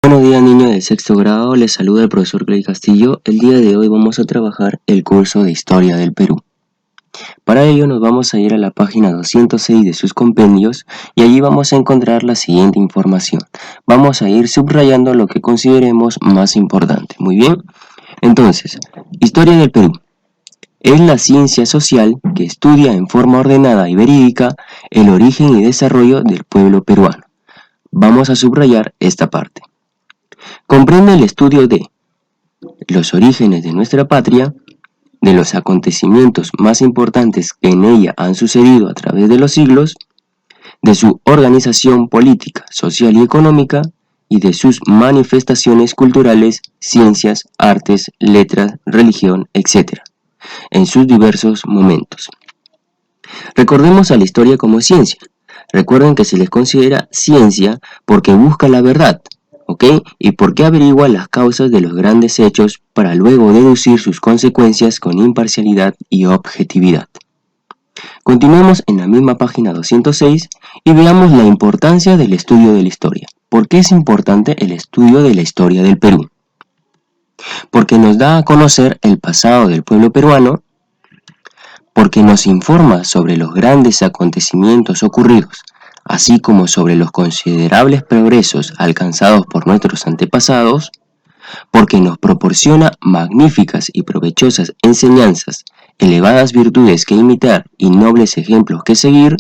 Buenos días, niños de sexto grado, les saluda el profesor Clay Castillo. El día de hoy vamos a trabajar el curso de Historia del Perú. Para ello nos vamos a ir a la página 206 de sus compendios y allí vamos a encontrar la siguiente información. Vamos a ir subrayando lo que consideremos más importante. Muy bien, entonces, Historia del Perú. Es la ciencia social que estudia en forma ordenada y verídica el origen y desarrollo del pueblo peruano. Vamos a subrayar esta parte. Comprende el estudio de los orígenes de nuestra patria, de los acontecimientos más importantes que en ella han sucedido a través de los siglos, de su organización política, social y económica, y de sus manifestaciones culturales, ciencias, artes, letras, religión, etc., en sus diversos momentos. Recordemos a la historia como ciencia. Recuerden que se les considera ciencia porque busca la verdad, ¿ok? Y porque averigua las causas de los grandes hechos para luego deducir sus consecuencias con imparcialidad y objetividad. Continuemos en la misma página 206 y veamos la importancia del estudio de la historia. ¿Por qué es importante el estudio de la historia del Perú? Porque nos da a conocer el pasado del pueblo peruano, porque nos informa sobre los grandes acontecimientos ocurridos, así como sobre los considerables progresos alcanzados por nuestros antepasados, porque nos proporciona magníficas y provechosas enseñanzas, elevadas virtudes que imitar y nobles ejemplos que seguir,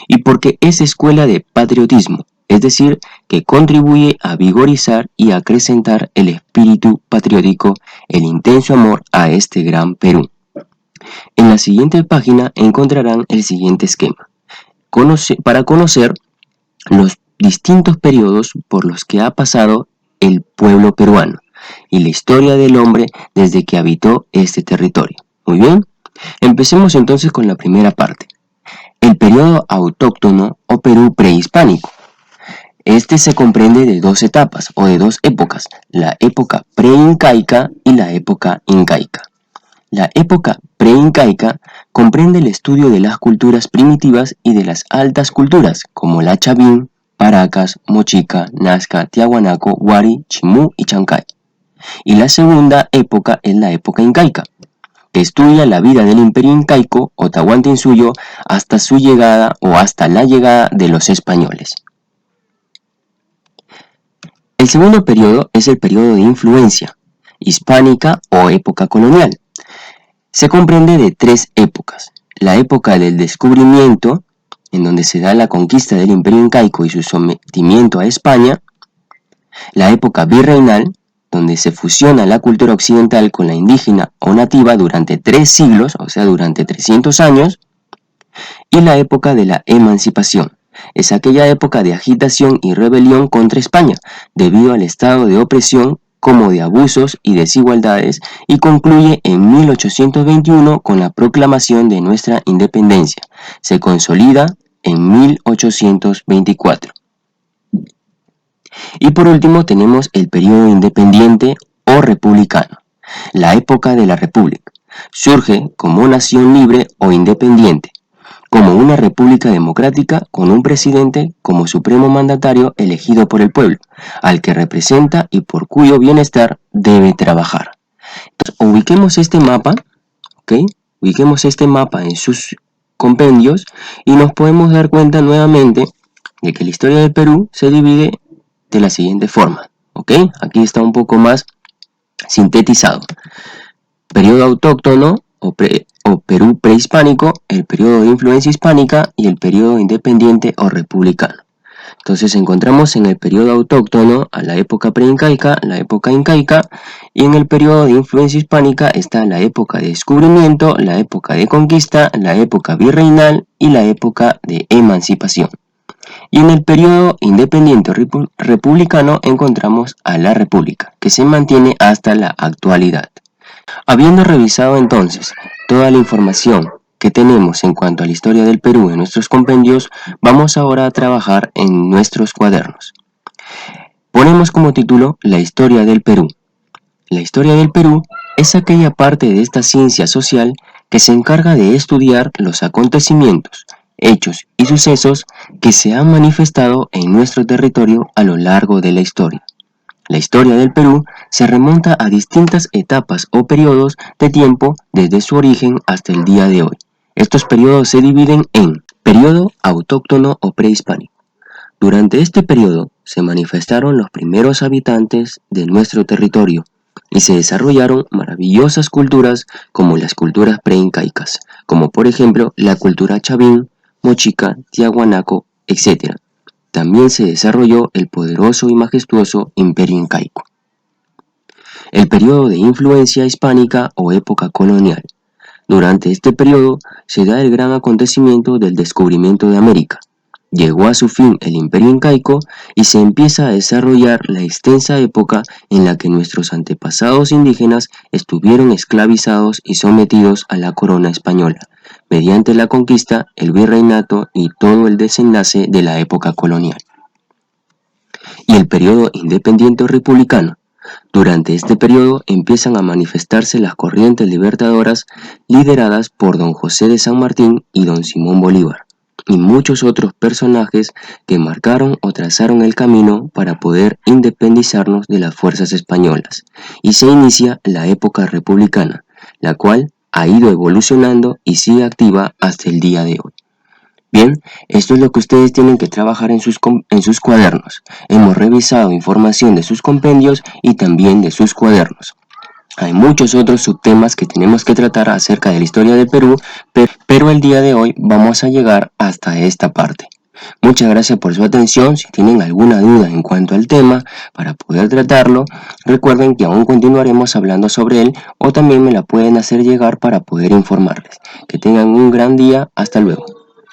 y porque es escuela de patriotismo, es decir, que contribuye a vigorizar y acrecentar el espíritu patriótico, el intenso amor a este gran Perú. En la siguiente página encontrarán el siguiente esquema. Para conocer los distintos periodos por los que ha pasado el pueblo peruano y la historia del hombre desde que habitó este territorio. Muy bien, empecemos entonces con la primera parte. El periodo autóctono o Perú prehispánico. Este se comprende de dos etapas o de dos épocas, la época preincaica y la época incaica. La época preincaica comprende el estudio de las culturas primitivas y de las altas culturas, como la Chavín, Paracas, Mochica, Nazca, Tiahuanaco, Huari, Chimú y Chancay. Y la segunda época es la época incaica, que estudia la vida del imperio incaico o Tahuantinsuyo hasta su llegada o hasta la llegada de los españoles. El segundo periodo es el periodo de influencia hispánica o época colonial. Se comprende de tres épocas: la época del descubrimiento, en donde se da la conquista del imperio incaico y su sometimiento a España; la época virreinal, donde se fusiona la cultura occidental con la indígena o nativa durante 3 siglos, o sea, durante 300 años; y la época de la emancipación. Es aquella época de agitación y rebelión contra España, debido al estado de opresión como de abusos y desigualdades, y concluye en 1821 con la proclamación de nuestra independencia. Se consolida en 1824. Y por último tenemos el periodo independiente o republicano, la época de la República. Surge como nación libre o independiente, como una república democrática con un presidente como supremo mandatario elegido por el pueblo, al que representa y por cuyo bienestar debe trabajar. Entonces, ubiquemos este mapa, ¿ok? Ubiquemos este mapa en sus compendios y nos podemos dar cuenta nuevamente de que la historia del Perú se divide de la siguiente forma, ¿ok? Aquí está un poco más sintetizado. Periodo autóctono o Perú prehispánico, el periodo de influencia hispánica y el periodo independiente o republicano. Entonces encontramos en el periodo autóctono a la época preincaica, la época incaica, y en el periodo de influencia hispánica está la época de descubrimiento, la época de conquista, la época virreinal y la época de emancipación. Y en el periodo independiente o republicano encontramos a la república, que se mantiene hasta la actualidad. Habiendo revisado entonces toda la información que tenemos en cuanto a la historia del Perú en nuestros compendios, vamos ahora a trabajar en nuestros cuadernos. Ponemos como título la historia del Perú. La historia del Perú es aquella parte de esta ciencia social que se encarga de estudiar los acontecimientos, hechos y sucesos que se han manifestado en nuestro territorio a lo largo de la historia. La historia del Perú se remonta a distintas etapas o periodos de tiempo desde su origen hasta el día de hoy. Estos periodos se dividen en periodo autóctono o prehispánico. Durante este periodo se manifestaron los primeros habitantes de nuestro territorio y se desarrollaron maravillosas culturas como las culturas preincaicas, como por ejemplo la cultura chavín, mochica, tiahuanaco, etc. También se desarrolló el poderoso y majestuoso Imperio Incaico. El periodo de influencia hispánica o época colonial. Durante este periodo se da el gran acontecimiento del descubrimiento de América. Llegó a su fin el Imperio Incaico y se empieza a desarrollar la extensa época en la que nuestros antepasados indígenas estuvieron esclavizados y sometidos a la corona española, mediante la conquista, el virreinato y todo el desenlace de la época colonial. Y el periodo independiente o republicano. Durante este periodo empiezan a manifestarse las corrientes libertadoras lideradas por don José de San Martín y don Simón Bolívar, y muchos otros personajes que marcaron o trazaron el camino para poder independizarnos de las fuerzas españolas, y se inicia la época republicana, la cual ha ido evolucionando y sigue activa hasta el día de hoy. Bien, esto es lo que ustedes tienen que trabajar en sus cuadernos. Hemos revisado información de sus compendios y también de sus cuadernos. Hay muchos otros subtemas que tenemos que tratar acerca de la historia del Perú, pero el día de hoy vamos a llegar hasta esta parte. Muchas gracias por su atención. Si tienen alguna duda en cuanto al tema para poder tratarlo, recuerden que aún continuaremos hablando sobre él o también me la pueden hacer llegar para poder informarles. Que tengan un gran día. Hasta luego.